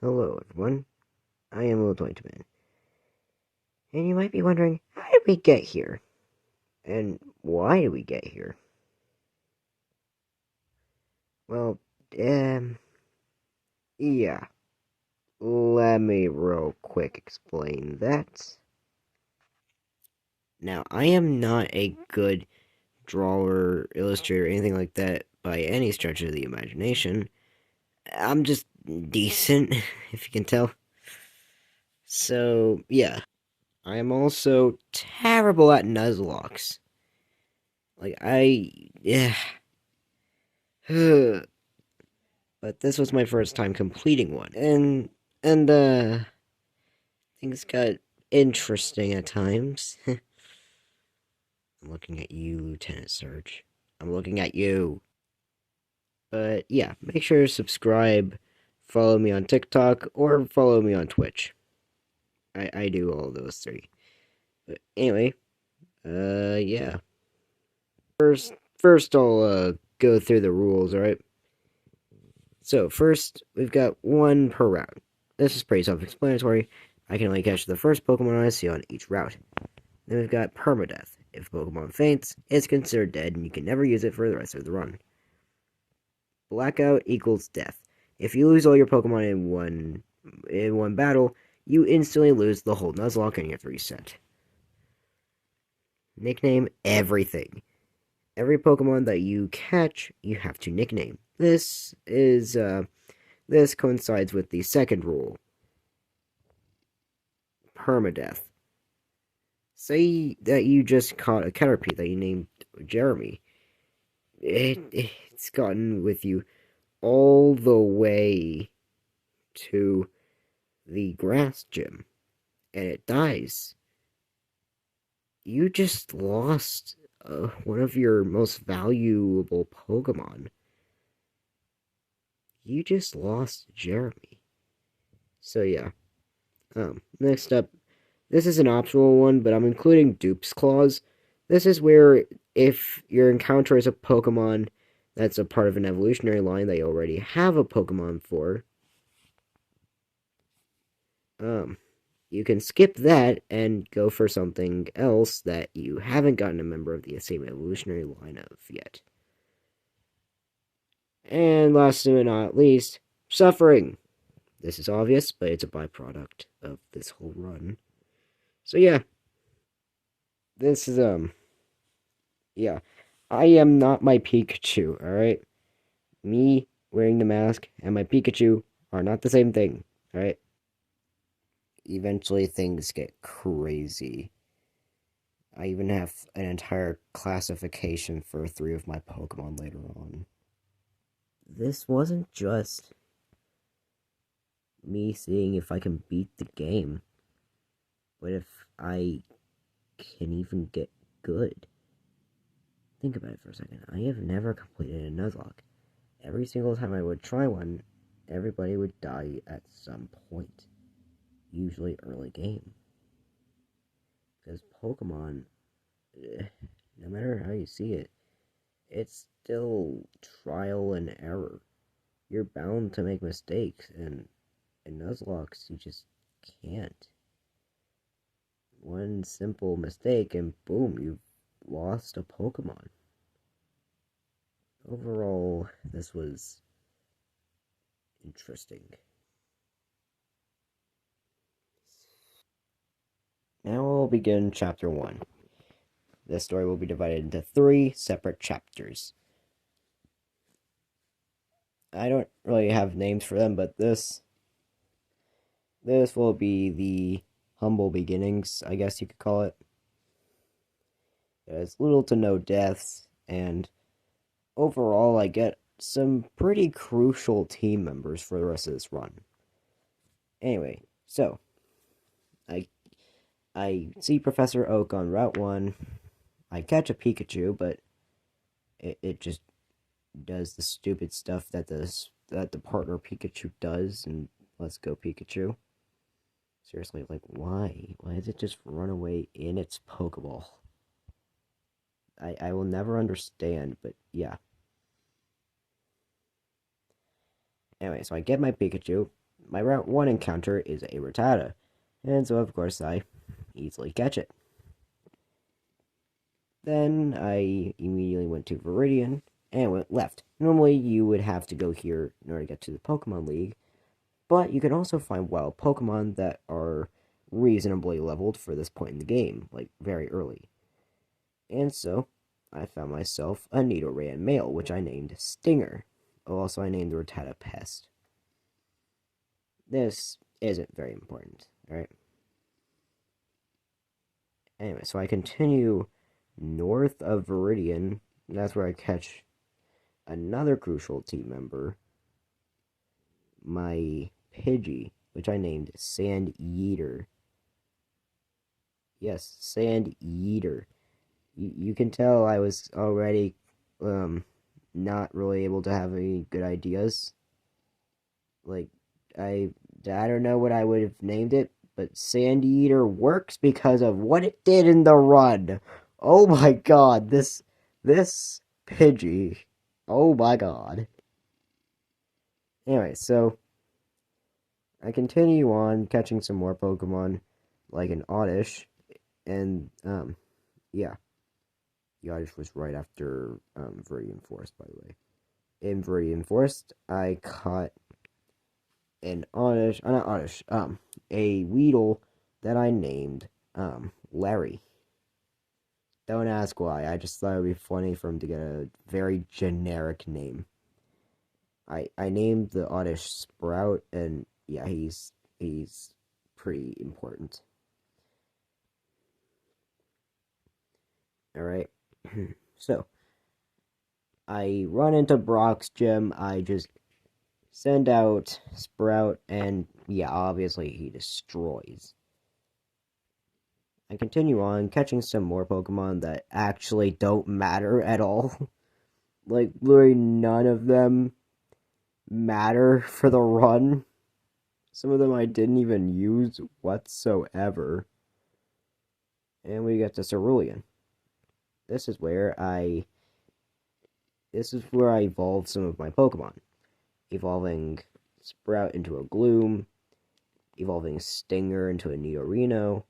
Hello, everyone. I am Little Man, and you might be wondering, how did we get here? And why did we get here? Well, yeah. Let me real quick explain that. Now, I am not a good drawer, illustrator, anything like that by any stretch of the imagination. I'm just decent, if you can tell. So, yeah. I am also terrible at nuzlocks. Yeah. But this was my first time completing one, and things got interesting at times. I'm looking at you, Lieutenant Surge. I'm looking at you. But yeah, make sure to subscribe, follow me on TikTok, or follow me on Twitch. I do all those three. But anyway, yeah. First I'll go through the rules, alright? So first, we've got one per route. This is pretty self-explanatory. I can only catch the first Pokemon I see on each route. Then we've got permadeath. If a Pokemon faints, it's considered dead and you can never use it for the rest of the run. Blackout equals death. If you lose all your Pokemon in one battle, you instantly lose the whole Nuzlocke and you have to reset. Nickname everything. Every Pokemon that you catch, you have to nickname. This coincides with the second rule, permadeath. Say that you just caught a Caterpie that you named Jeremy. It's gotten with you all the way to the grass gym, and it dies. You just lost one of your most valuable Pokemon. You just lost Jeremy. So yeah. Next up, this is an optional one, but I'm including Dupe's Clause. This is where if your encounter is a Pokemon that's a part of an evolutionary line that you already have a Pokemon for, um, you can skip that and go for something else that you haven't gotten a member of the same evolutionary line of yet. And last but not least, suffering. This is obvious, but it's a byproduct of this whole run. So yeah, this is yeah. I am not my Pikachu, alright? Me wearing the mask and my Pikachu are not the same thing, alright? Eventually things get crazy. I even have an entire classification for three of my Pokemon later on. This wasn't just me seeing if I can beat the game, but if I can even get good. Think about it for a second. I have never completed a Nuzlocke. Every single time I would try one, everybody would die at some point, usually early game. Because Pokemon, no matter how you see it, it's still trial and error. You're bound to make mistakes, and in Nuzlocks, you just can't. One simple mistake, and boom, you've lost a Pokemon. Overall, this was interesting. Now we'll begin Chapter 1. This story will be divided into 3 separate chapters. I don't really have names for them, but this will be the humble beginnings, I guess you could call it. There's little to no deaths, and overall, I get some pretty crucial team members for the rest of this run. Anyway, so I I see Professor Oak on Route 1. I catch a Pikachu, but it just does the stupid stuff that the partner Pikachu does, and let's go Pikachu. Seriously, like why? Why does it just run away in its Pokeball? I will never understand, but yeah. Anyway, so I get my Pikachu. my Route 1 encounter is a Rattata, and so of course I easily catch it. Then I immediately went to Viridian and went left. Normally you would have to go here in order to get to the Pokemon League, but you can also find wild Pokemon that are reasonably leveled for this point in the game, like very early. And so I found myself a Nidoran male, which I named Stinger. Also, I named the Rattata Pest. This isn't very important, alright? Anyway, so I continue north of Viridian. That's where I catch another crucial team member, my Pidgey, which I named Sand Yeeter. Yes, Sand Yeeter. You can tell I was already not really able to have any good ideas. Like, I don't know what I would have named it, but Sand Eater works because of what it did in the run. Oh my god, this Pidgey. Oh my god. Anyway, so I continue on catching some more Pokemon, like an Oddish, and yeah, the Oddish was right after Viridian Forest, by the way. In Viridian Forest, I caught an Oddish, not Oddish, a Weedle that I named Larry. Don't ask why. I just thought it would be funny for him to get a very generic name. I named the Oddish Sprout, and yeah, he's pretty important. All right, so I run into Brock's gym. I just send out Sprout, and yeah, obviously he destroys. I continue on catching some more Pokemon that actually don't matter at all. Like, literally none of them matter for the run. Some of them I didn't even use whatsoever. And we get to Cerulean. This is where I evolved some of my Pokemon. Evolving Sprout into a Gloom, evolving Stinger into a Nidorino,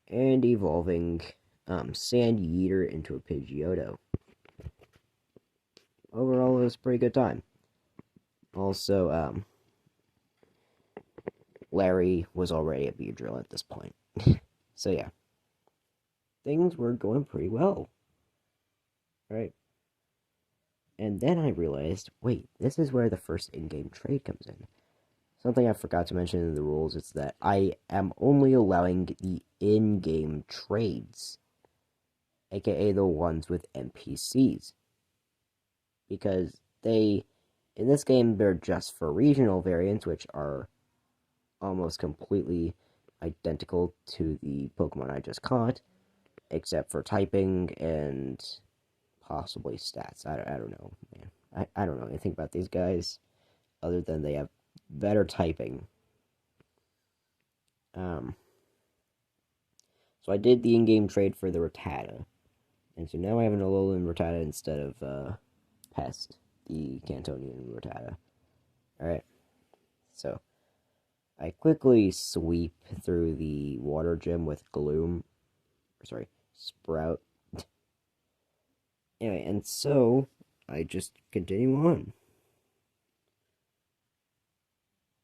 and evolving Sand Yeeter into a Pidgeotto. Overall, it was a pretty good time. Also, Larry was already a Beedrill at this point. So yeah, things were going pretty well. Right? And then I realized, wait, this is where the first in-game trade comes in. Something I forgot to mention in the rules is that I am only allowing the in-game trades, aka the ones with NPCs. Because in this game, they're just for regional variants, which are almost completely identical to the Pokemon I just caught, except for typing and possibly stats. I don't know, man. I don't know anything about these guys other than they have better typing. So I did the in-game trade for the Rattata, and so now I have an Alolan Rattata instead of Pest, the Cantonian Rattata. Alright, so I quickly sweep through the water gym with Sprout. Anyway, and so I just continue on.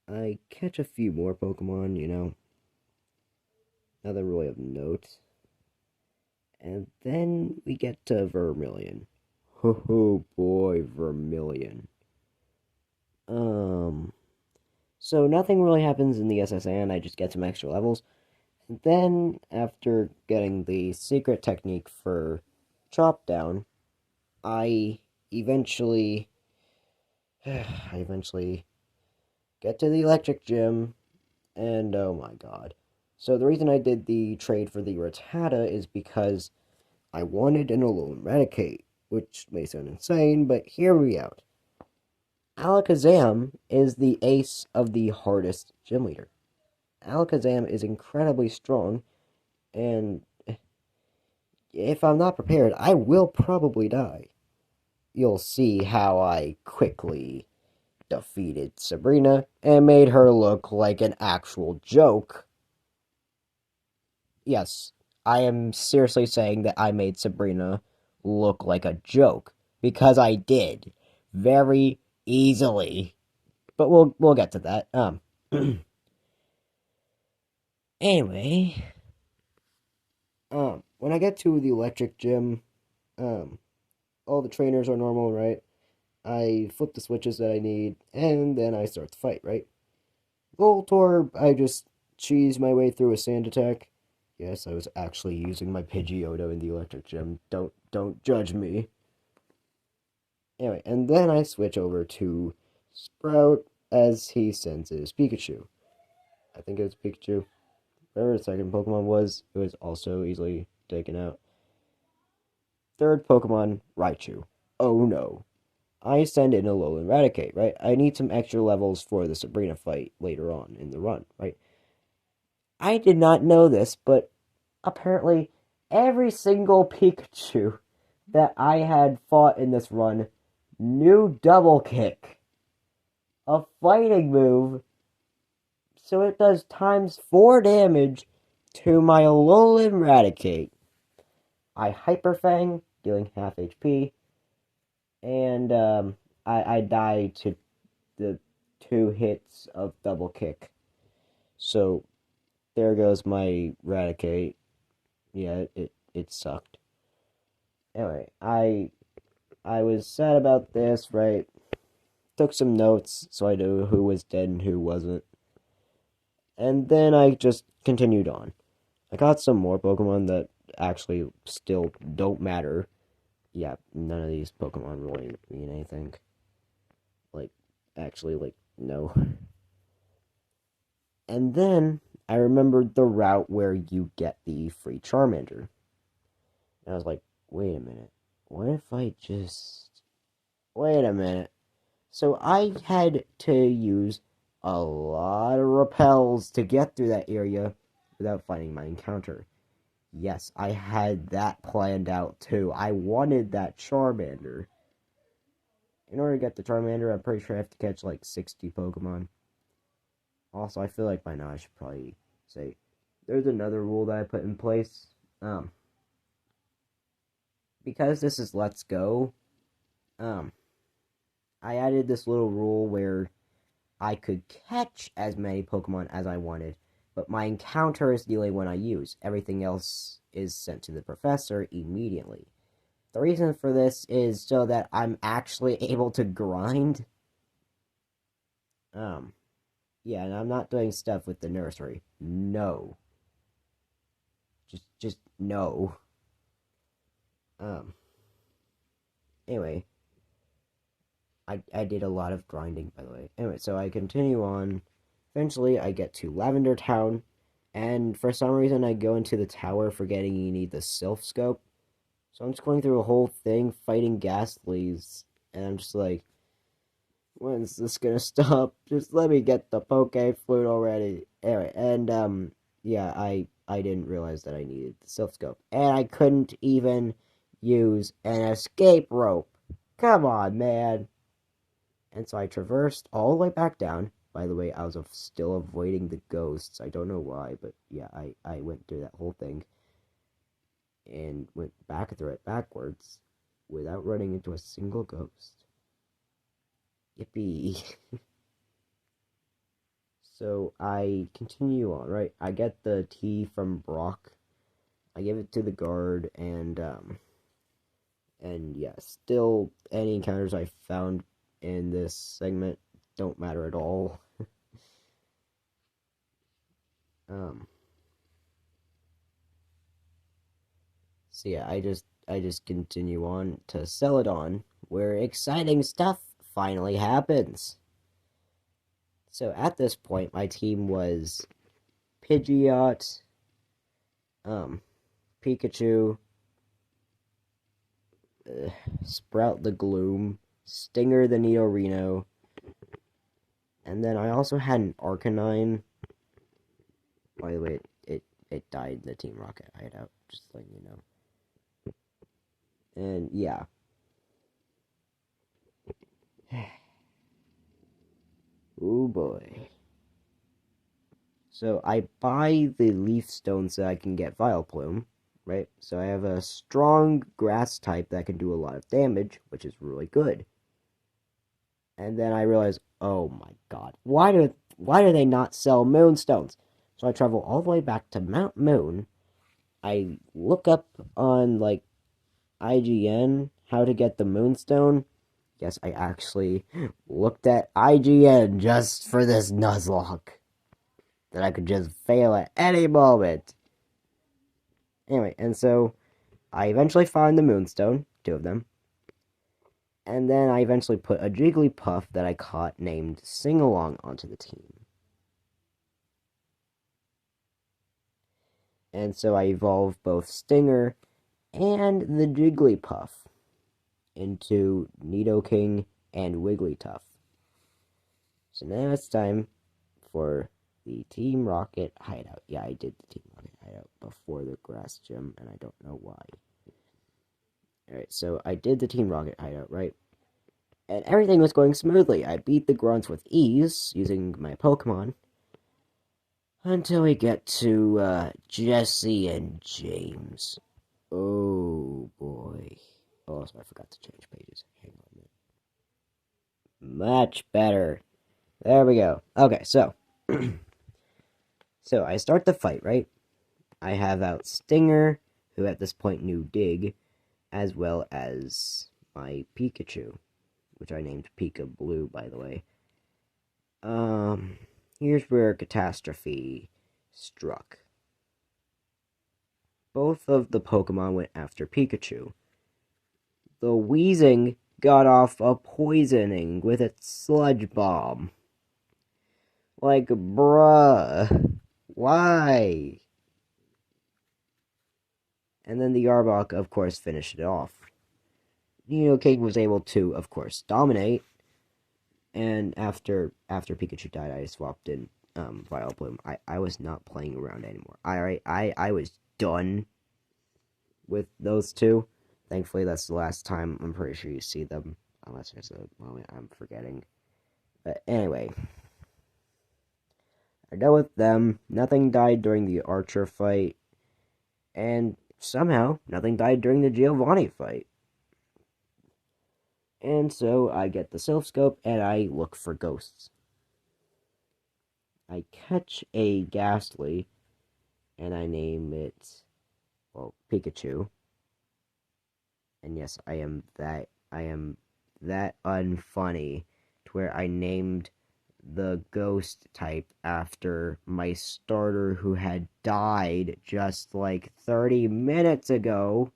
I catch a few more Pokemon, nothing really of note. And then we get to Vermilion. Oh boy, Vermilion. So nothing really happens in the SSN, I just get some extra levels. And then, after getting the secret technique for Chop Down, I eventually get to the electric gym, and oh my god. So the reason I did the trade for the Rattata is because I wanted an Alolan Raticate, which may sound insane, but hear me out. Alakazam is the ace of the hardest gym leader. Alakazam is incredibly strong, and if I'm not prepared, I will probably die. You'll see how I quickly defeated Sabrina and made her look like an actual joke. Yes, I am seriously saying that I made Sabrina look like a joke because I did very easily. But we'll get to that. Anyway, when I get to the electric gym, um all the trainers are normal, right? I flip the switches that I need, and then I start the fight, right? Voltorb, I just cheese my way through a sand attack. Yes, I was actually using my Pidgeotto in the electric gym. Don't judge me. Anyway, and then I switch over to Sprout as he sends his Pikachu. I think it was Pikachu. Whatever the second Pokemon was, it was also easily taken out. Third Pokemon, Raichu. Oh no. I send in a Alolan Raticate, right? I need some extra levels for the Sabrina fight later on in the run, right? I did not know this, but apparently every single Pikachu that I had fought in this run knew Double Kick, a fighting move, so it does times 4 damage to my Alolan Raticate. I Hyper Fang, dealing half HP, and I die to the 2 hits of Double Kick. So there goes my Raticate. Yeah, it sucked. Anyway, I was sad about this, right? Took some notes so I knew who was dead and who wasn't. And then I just continued on. I got some more Pokemon that actually still don't matter. Yeah, none of these Pokemon really mean anything. Like, actually, like, no. And then I remembered the route where you get the free Charmander. And I was like, wait a minute. What if I just. Wait a minute. So I had to use a lot of repels to get through that area without finding my encounter. Yes, I had that planned out too. I wanted that Charmander. In order to get the Charmander, I'm pretty sure I have to catch like 60 Pokemon. Also, I feel like by now I should probably say there's another rule that I put in place. Because this is Let's Go, I added this little rule where I could catch as many Pokemon as I wanted, but my encounter is the only one I use. Everything else is sent to the professor immediately. The reason for this is so that I'm actually able to grind. Yeah, and I'm not doing stuff with the nursery. No. Just no. Um, anyway, I did a lot of grinding, by the way. Anyway, so I continue on. Eventually, I get to Lavender Town, and for some reason, I go into the tower forgetting you need the Sylph Scope. So I'm just going through a whole thing fighting Ghastlies, and I'm just like, when's this gonna stop? Just let me get the Poke Flute already. Anyway, and yeah, I didn't realize that I needed the Sylph Scope, and I couldn't even use an escape rope. Come on, man. And so I traversed all the way back down. By the way, I was still avoiding the ghosts. I don't know why, but yeah, I went through that whole thing and went back through it backwards without running into a single ghost. Yippee. So I continue on, right? I get the tea from Brock. I give it to the guard, and yeah, still any encounters I found in this segment don't matter at all. Um, so yeah, I just continue on to Celadon, where exciting stuff finally happens. So at this point, my team was Pidgeot, Pikachu, Sprout the Gloom, Stinger the Nidorino, and then I also had an Arcanine. By the way, it died in the Team Rocket hideout, just letting you know. And yeah. Oh boy. So I buy the leaf stones so I can get Vileplume, right? So I have a strong grass type that can do a lot of damage, which is really good. And then I realize, oh my god, why do they not sell moonstones? So I travel all the way back to Mount Moon. I look up on like IGN how to get the moonstone. Yes, I actually looked at IGN just for this nuzlocke that I could just fail at any moment. Anyway, and so I eventually found the moonstone, two of them, and then I eventually put a Jigglypuff that I caught named Singalong onto the team. And so I evolved both Stinger and the Jigglypuff into Nidoking and Wigglytuff. So now it's time for the Team Rocket hideout. Yeah, I did the Team Rocket hideout before the grass gym, and I don't know why. Alright, so I did the Team Rocket hideout, right? And everything was going smoothly. I beat the grunts with ease using my Pokemon. Until we get to Jesse and James. Oh boy. Oh, also I forgot to change pages. Hang on a minute. Much better. There we go. Okay, so so I start the fight, right? I have out Stinger, who at this point knew Dig, as well as my Pikachu, which I named Pika Blue, by the way. Here's where catastrophe struck. Both of the Pokemon went after Pikachu. The Weezing got off a poisoning with its sludge bomb. Like, bruh. Why? And then the Arbok, of course, finished it off. Nidoking was able to, of course, dominate. And after Pikachu died, I swapped in Vileplume. I was not playing around anymore. I was done with those two. Thankfully, that's the last time I'm pretty sure you see them. Unless there's a moment I'm forgetting. But anyway. I dealt with them. Nothing died during the Archer fight. And somehow, nothing died during the Giovanni fight. And so I get the Silph Scope and I look for ghosts. I catch a Ghastly and I name it, well, Pikachu. And yes, I am that unfunny to where I named the ghost type after my starter who had died just like 30 minutes ago.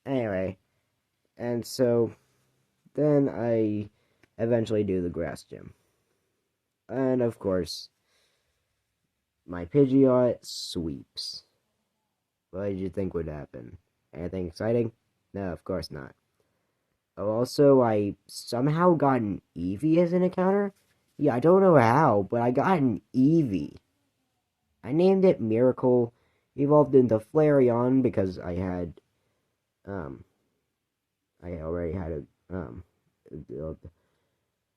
Anyway, and so then I eventually do the grass gym. And of course, my Pidgeot sweeps. What did you think would happen? Anything exciting? No, of course not. Oh, also, I somehow got an Eevee as an encounter. Yeah, I don't know how, but I got an Eevee. I named it Miracle. Evolved into Flareon because I already had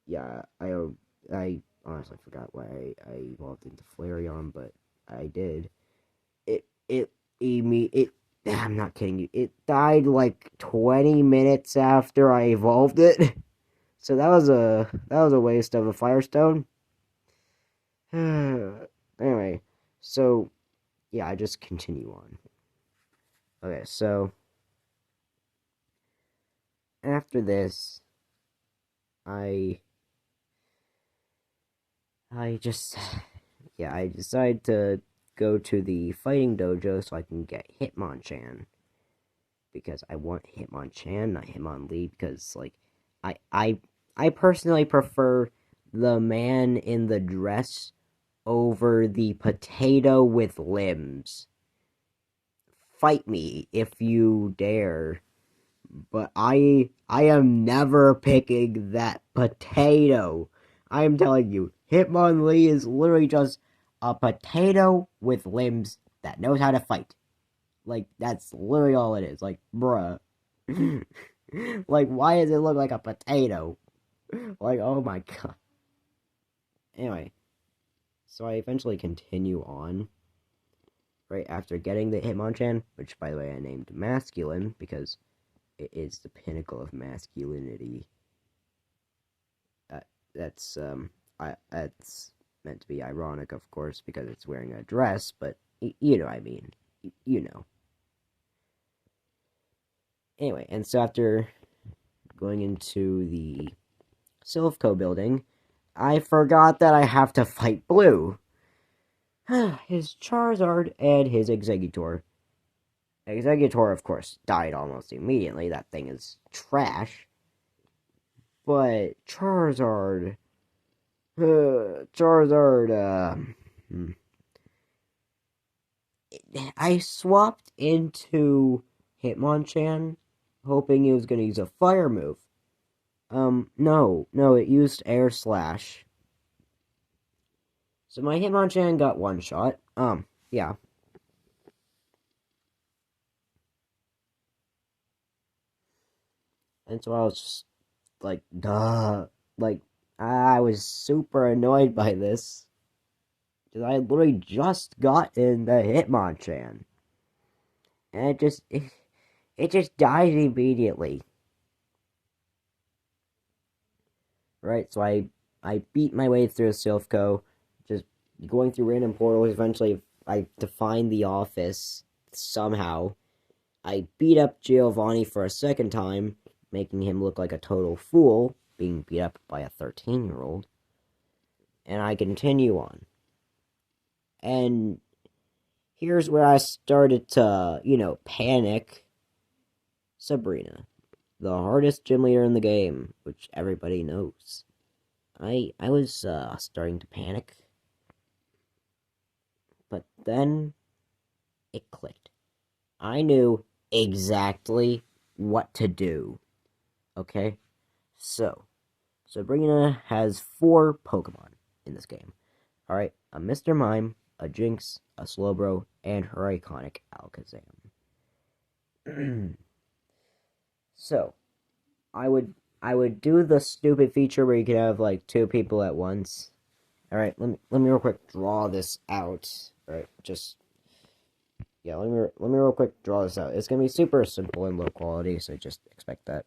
yeah, I honestly forgot why I evolved into Flareon, but I did. It I'm not kidding you. It died like 20 minutes after I evolved it. So that was a waste of a Firestone. Anyway, so yeah, I just continue on. Okay, so after this, I just yeah, I decide to go to the fighting dojo so I can get Hitmonchan because I want Hitmonchan, not Hitmonlee, because like I I I personally prefer the man in the dress over the potato with limbs. Fight me if you dare. But I am never picking that potato. I am telling you, Hitmonlee is literally just a potato with limbs that knows how to fight. Like, that's literally all it is. Like, bruh. Like, why does it look like a potato? Like, oh my god. Anyway, so I eventually continue on right after getting the Hitmonchan, which by the way I named Masculine because it is the pinnacle of masculinity. Uh, that's meant to be ironic, of course, because it's wearing a dress, but you know what I mean. You know. Anyway, and so after going into the Silphco building, I forgot that I have to fight Blue. His Charizard and his Exeggutor. Exeggutor, of course, died almost immediately. That thing is trash. But Charizard... I swapped into Hitmonchan, hoping it was going to use a fire move. No, it used Air Slash. So my Hitmonchan got one shot. Yeah. And so I was just like, duh. Like, I was super annoyed by this. Because I literally just got in the Hitmonchan. And it just died immediately. Right, so I beat my way through Silphco, just going through random portals. Eventually, I defined the office somehow. I beat up Giovanni for a second time, making him look like a total fool, being beat up by a 13-year-old. And I continue on. And here's where I started to, panic. Sabrina, the hardest gym leader in the game, which everybody knows. I was starting to panic. But then it clicked. I knew exactly what to do. Okay? So, Sabrina has 4 Pokemon in this game. Alright, a Mr. Mime, a Jinx, a Slowbro, and her iconic Alakazam. So, I would do the stupid feature where you could have like 2 people at once. Alright, let me real quick draw this out. Alright, just yeah, let me real quick draw this out. It's gonna be super simple and low quality, so just expect that.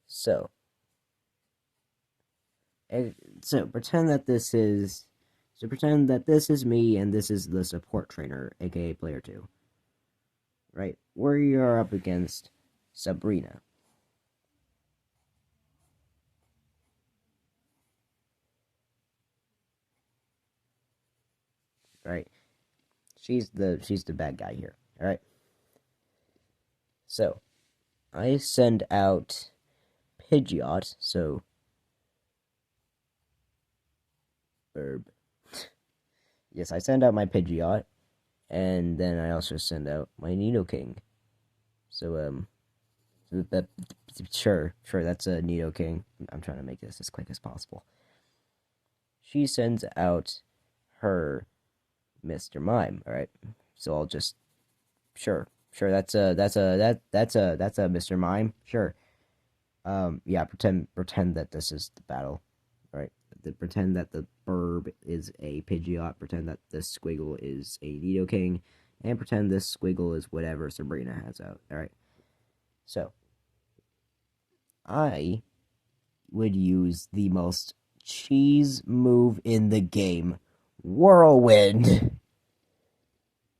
So, pretend that this is me and this is the support trainer, aka player 2. Right? We are up against Sabrina. Right? She's the bad guy here. Alright? So, I send out Pidgeot, so Herb. Yes, I send out my Pidgeot, and then I also send out my Nidoking. So that sure, that's a Nidoking. I'm trying to make this as quick as possible. She sends out her Mr. Mime. All right, so I'll just sure that's a Mr. Mime. Sure. Yeah, pretend that this is the battle. All right, pretend that the Burb is a Pidgeot. Pretend that this Squiggle is a Nidoking, and pretend this Squiggle is whatever Sabrina has out. All right. So, I would use the most cheese move in the game, Whirlwind.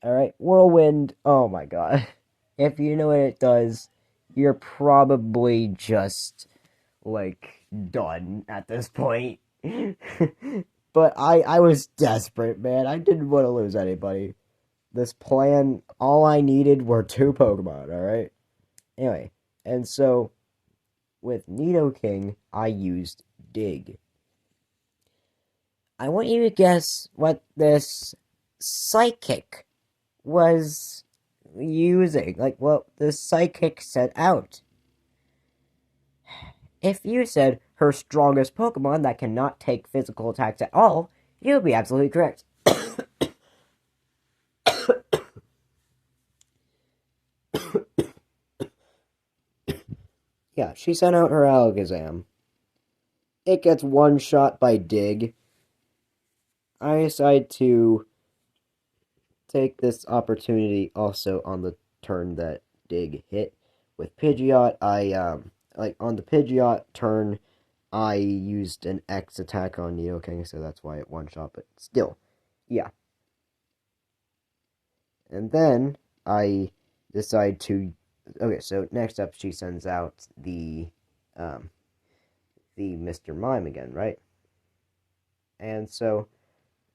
Alright, Whirlwind, oh my god. If you know what it does, you're probably just, like, done at this point. But I was desperate, man. I didn't want to lose anybody. This plan, all I needed were 2 Pokemon, alright? Anyway, and so with Nidoking, I used Dig. I want you to guess what this psychic was using, like what the psychic set out. If you said her strongest Pokemon that cannot take physical attacks at all, you would be absolutely correct. Yeah, she sent out her Alakazam. It gets one shot by Dig. I decide to take this opportunity also on the turn that Dig hit with Pidgeot. Like on the Pidgeot turn, I used an X attack on Nidoking, so that's why it one shot. But still, yeah. And then I decide to. Okay, so next up, she sends out um, the Mr. Mime again, right? And so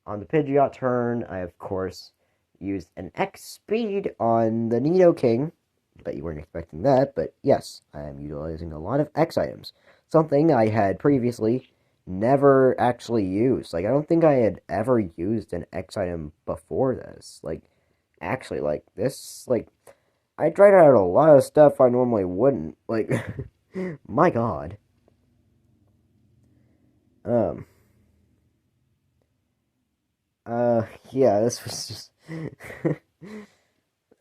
on the Pidgeot turn, I of course used an X speed on the Nidoking. Bet you weren't expecting that, but yes, I am utilizing a lot of X items. Something I had previously never actually used. Like, I don't think I had ever used an X item before this. Like, actually, like, this, like, I tried out a lot of stuff I normally wouldn't. Like, my god. Um, yeah, this was just.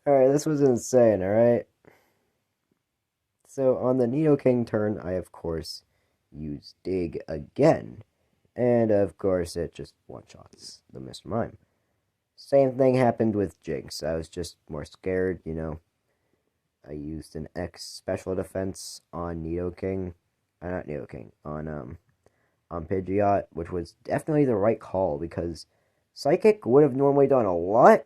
Alright, this was insane, alright? So on the Nidoking turn, I of course use Dig again. And of course, it just one-shots the Mr. Mime. Same thing happened with Jinx. I was just more scared, you know. I used an X special defense on Nidoking. Not Nidoking, on Pidgeot, which was definitely the right call because Psychic would have normally done a lot,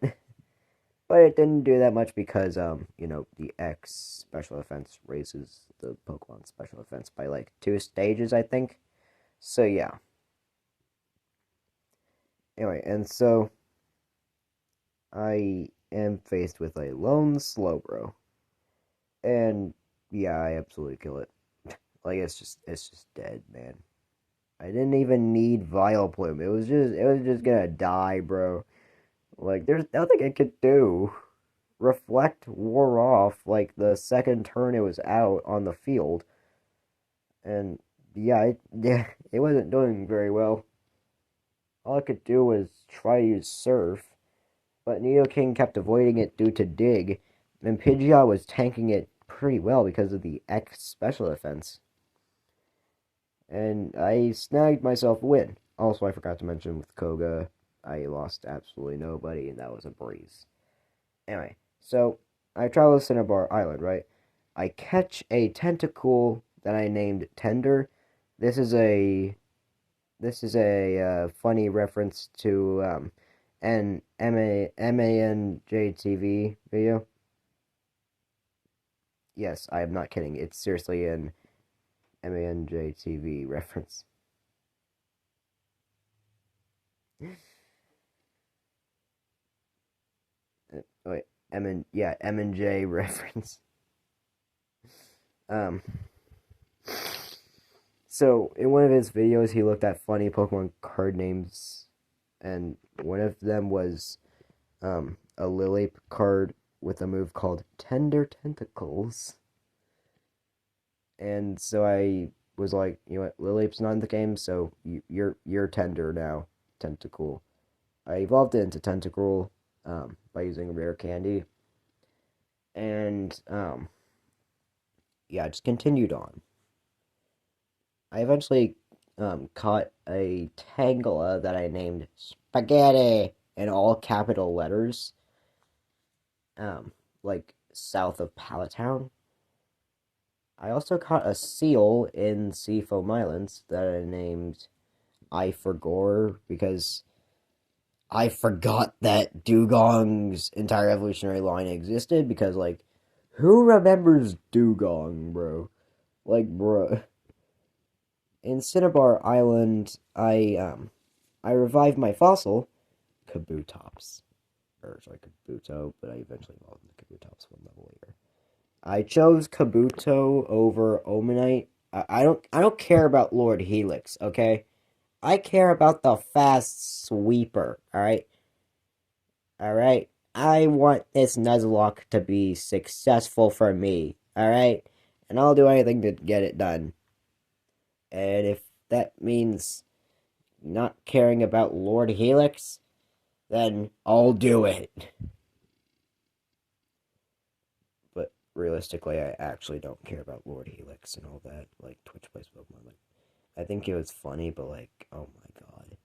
but it didn't do that much because you know, the X special defense raises the Pokemon special defense by like 2 stages, I think. So yeah. Anyway, and so I am faced with a lone Slowbro. And yeah, I absolutely kill it. Like it's just dead, man. I didn't even need Vileplume. It was just gonna die, bro. Like there's nothing it could do. Reflect wore off like the second turn it was out on the field, and yeah, it wasn't doing very well. All I could do was try to use Surf, but Nidoking kept avoiding it due to Dig, and Pidgeot was tanking it pretty well because of the X special defense. And I snagged myself a win. Also, I forgot to mention with Koga, I lost absolutely nobody, and that was a breeze. Anyway, so I travel to Cinnabar Island, right? I catch a tentacle that I named Tender. This is a funny reference to an MANJTV video. Yes, I am not kidding. It's seriously an MANJTV reference. Wait, M and J reference. Um, so in one of his videos, he looked at funny Pokemon card names, and one of them was a Lileep card with a move called Tender Tentacles. And so I was like, you know what, Lileep's not in the game, so you're Tender now, Tentacool. I evolved it into Tentacruel by using rare candy, and yeah, I just continued on. I eventually caught a Tangela that I named Spaghetti in all capital letters, like south of Palatown. I also caught a seal in Seafoam Islands that I named I Forgore because I forgot that Dugong's entire evolutionary line existed because, like, who remembers Dugong, bro? Like, bro. In Cinnabar Island, I revived my fossil, Kabutops. Or sorry, Kabuto, but I eventually evolved into Kabutops one level later. I chose Kabuto over Omanite. I don't care about Lord Helix, okay? I care about the fast sweeper, alright? Alright? I want this nuzlocke to be successful for me, alright? And I'll do anything to get it done. And if that means not caring about Lord Helix, then I'll do it. But realistically, I actually don't care about Lord Helix and all that, like Twitch plays Pokemon. Like, I think it was funny, but like, oh my god,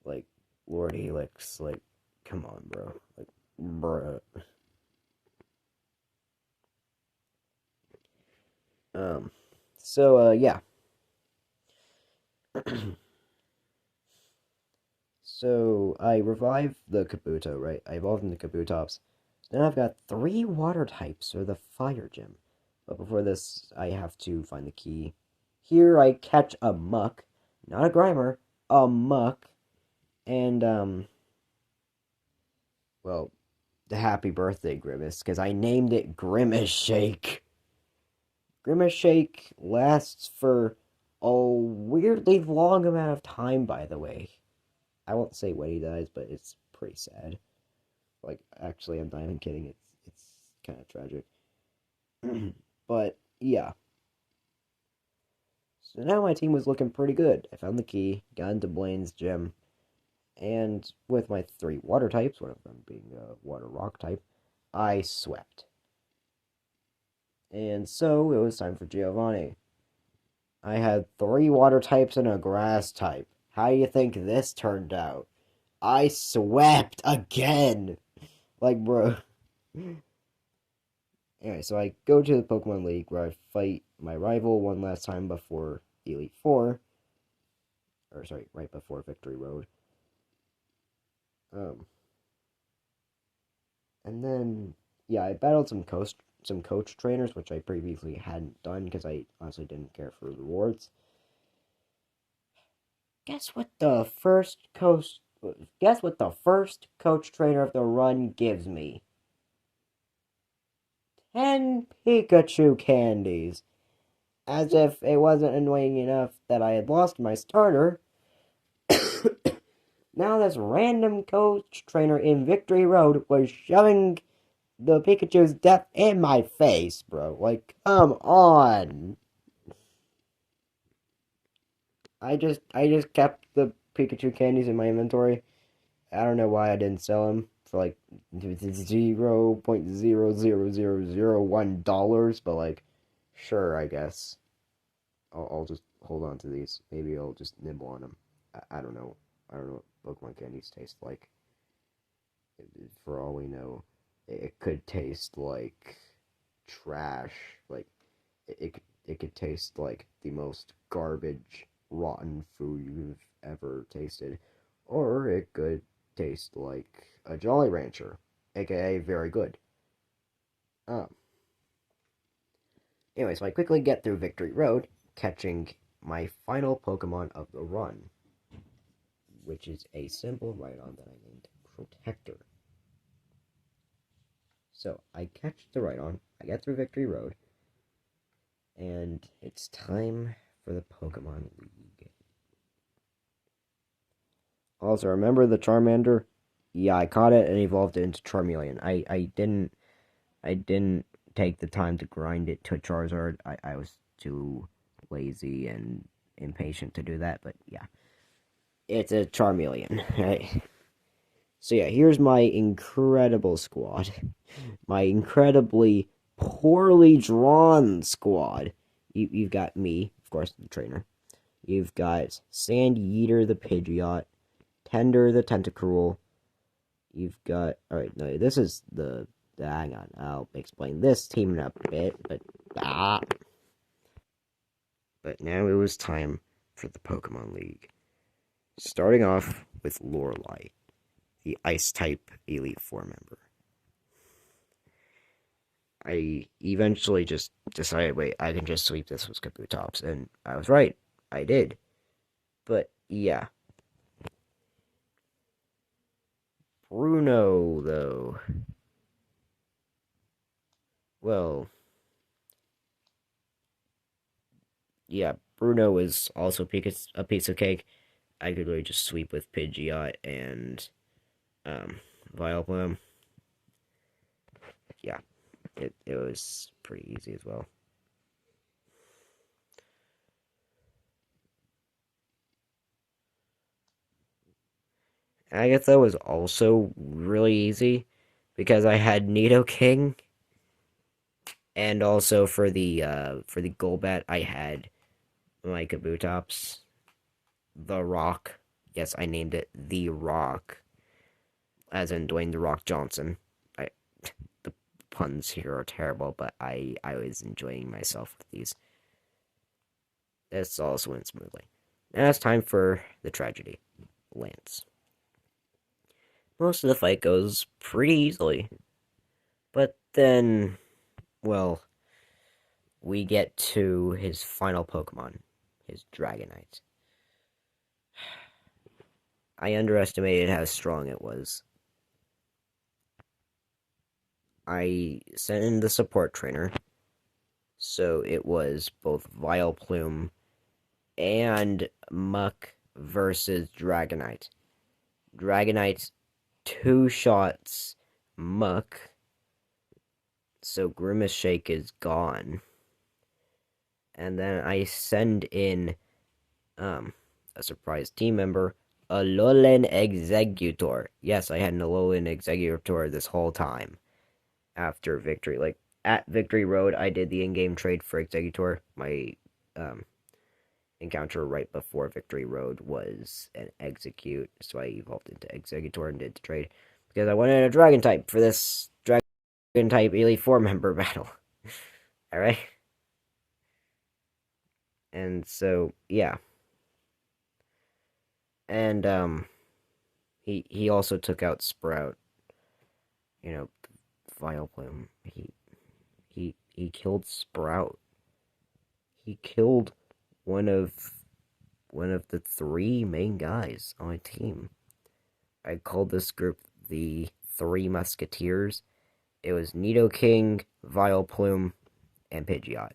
like Lord Helix, like, come on, bro, like, bruh. Um, yeah. So I revived the Kabuto, right? I evolved into Kabutops. Then I've got three water types for the fire gym. But before this, I have to find the key. Here I catch a muck, not a Grimer, a muck, and well, the happy birthday Grimace, because I named it Grimace Shake. Grimace Shake lasts for a weirdly long amount of time, by the way. I won't say when he dies, but it's pretty sad. Like, actually, I'm not even kidding. It's kind of tragic. But yeah. So now my team was looking pretty good. I found the key, got into Blaine's gym, and with my three water types, one of them being a water rock type, I swept. And so it was time for Giovanni. I had three water types and a grass type. How do you think this turned out? I swept again! Like, bro. Anyway, so I go to the Pokemon League where I fight my rival one last time before Elite Four, or sorry, right before Victory Road. Um, and then yeah, I battled some coach trainers, which I previously hadn't done because I honestly didn't care for rewards. Guess what the first coach? Guess what the first coach trainer of the run gives me? 10 Pikachu candies. As if it wasn't annoying enough that I had lost my starter. Now this random coach trainer in Victory Road was shoving the Pikachu's death in my face, bro. Like, come on. I just kept the Pikachu candies in my inventory. I don't know why I didn't sell them for like $0.00001, but like, sure, I guess. I'll just hold on to these. Maybe I'll just nibble on them. I don't know. I don't know what Pokemon candies taste like. For all we know, it could taste like trash. Like it could taste like the most garbage, rotten food you've ever tasted, or it could taste like a Jolly Rancher, aka very good. Um. Anyway, so I quickly get through Victory Road, catching my final Pokemon of the run, which is a simple Rhydon that I named Protector. So I catch the Rhydon, I get through Victory Road, and it's time for the Pokemon League. Also, remember the Charmander? Yeah, I caught it and evolved it into Charmeleon. I didn't take the time to grind it to Charizard. I was too lazy and impatient to do that, but yeah. It's a Charmeleon, right? So yeah, here's my incredible squad. My incredibly poorly drawn squad. You've got me, of course, the trainer. You've got Sand Yeeter the Pidgeot, Tender the Tentacruel. You've got... Alright, no, this is the... Hang on, I'll explain this team in a bit, but... But now it was time for the Pokemon League. Starting off with Lorelei, the Ice-type Elite Four member. I eventually just decided, wait, I can just sweep this with Kabutops, and I was right. I did. But, yeah. Bruno, though. Well, yeah, Bruno is also a piece of cake. I could really just sweep with Pidgeot and, Vileplume. Yeah, it was pretty easy as well. Agatha was also really easy because I had Nidoking. And also for the Golbat, I had my Kabutops, the Rock. Yes, I named it the Rock, as in Dwayne the Rock Johnson. I the puns here are terrible, but I was enjoying myself with these. This also went smoothly. Now it's time for the tragedy. Lance. Most of the fight goes pretty easily, but then, well, we get to his final Pokemon, his Dragonite. I underestimated how strong it was. I sent in the support trainer, so it was both Vileplume and Muck versus Dragonite. Dragonite, two shots, Muck, so Grimace Shake is gone. And then I send in a surprise team member, Alolan Executor. Yes, I had an Alolan Executor this whole time after Victory. Like, at Victory Road, I did the in-game trade for Executor. My encounter right before Victory Road was an Execute, so I evolved into Executor and did the trade. Because I wanted a Dragon type for this Dragon type Elite 4 member battle. Alright? And so, yeah. And, he also took out Sprout. You know, Vileplume. He killed Sprout. He killed one of the three main guys on my team. I called this group the Three Musketeers. It was Nidoking, Vileplume, and Pidgeot.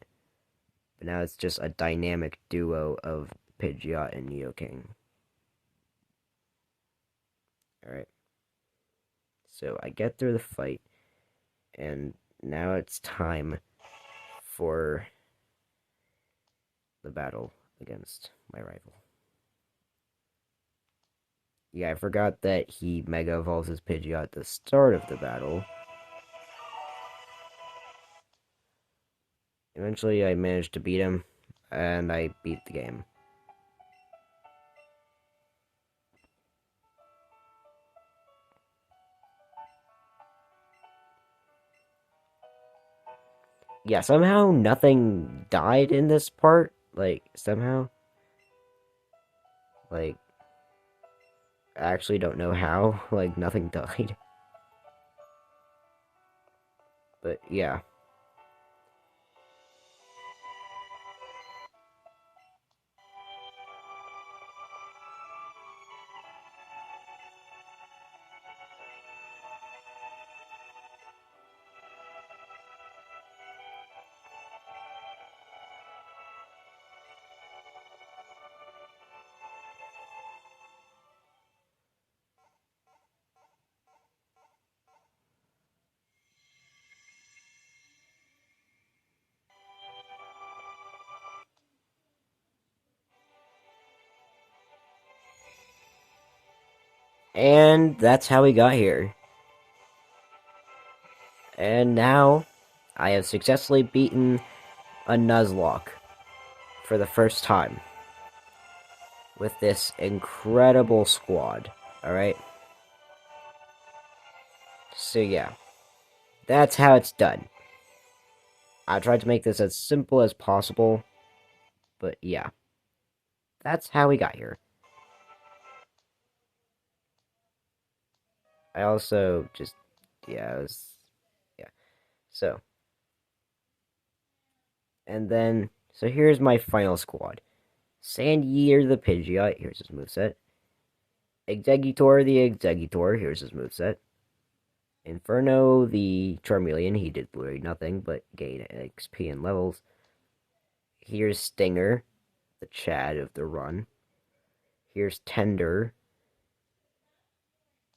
But now it's just a dynamic duo of Pidgeot and Nidoking. Alright. So I get through the fight, and now it's time for the battle against my rival. Yeah, I forgot that he Mega Evolves his Pidgeot at the start of the battle. Eventually, I managed to beat him, and I beat the game. Yeah, somehow nothing died in this part. Like, somehow. Like, I actually don't know how. Like, nothing died. But, yeah. And that's how we got here. And now, I have successfully beaten a Nuzlocke for the first time with this incredible squad. Alright? So, yeah. That's how it's done. I tried to make this as simple as possible, but yeah. That's how we got here. I also just, yeah, yeah. So, and then, so here's my final squad. Sandier the Pidgeot, here's his moveset. Executor the Executor, here's his moveset. Inferno the Charmeleon, he did literally nothing but gain XP and levels. Here's Stinger, the Chad of the run. Here's Tender.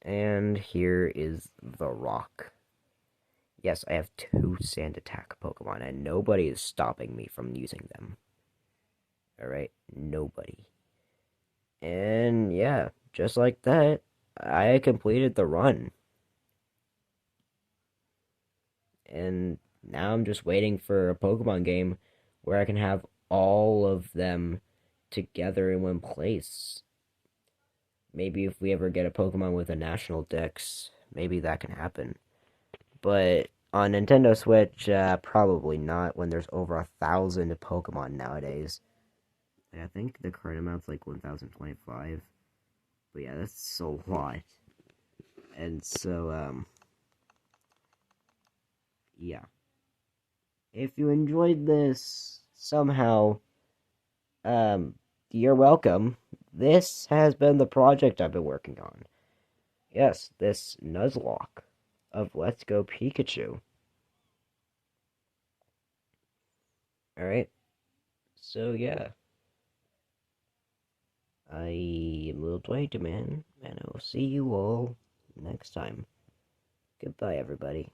And here is the Rock. Yes, I have two Sand Attack Pokemon, and nobody is stopping me from using them. Alright, nobody. And yeah, just like that, I completed the run. And Now I'm just waiting for a Pokemon game where I can have all of them together in one place. Maybe if we ever get a Pokemon with a national dex, maybe that can happen. But on Nintendo Switch, probably not when there's over 1,000 Pokemon nowadays. I think the current amount's like 1,025. But yeah, that's a lot. And so, yeah. If you enjoyed this somehow, um, you're welcome. This has been the project I've been working on. Yes, this nuzlocke of Let's Go Pikachu. Alright, so yeah. I am Little Dwayne Man, and I will see you all next time. Goodbye, everybody.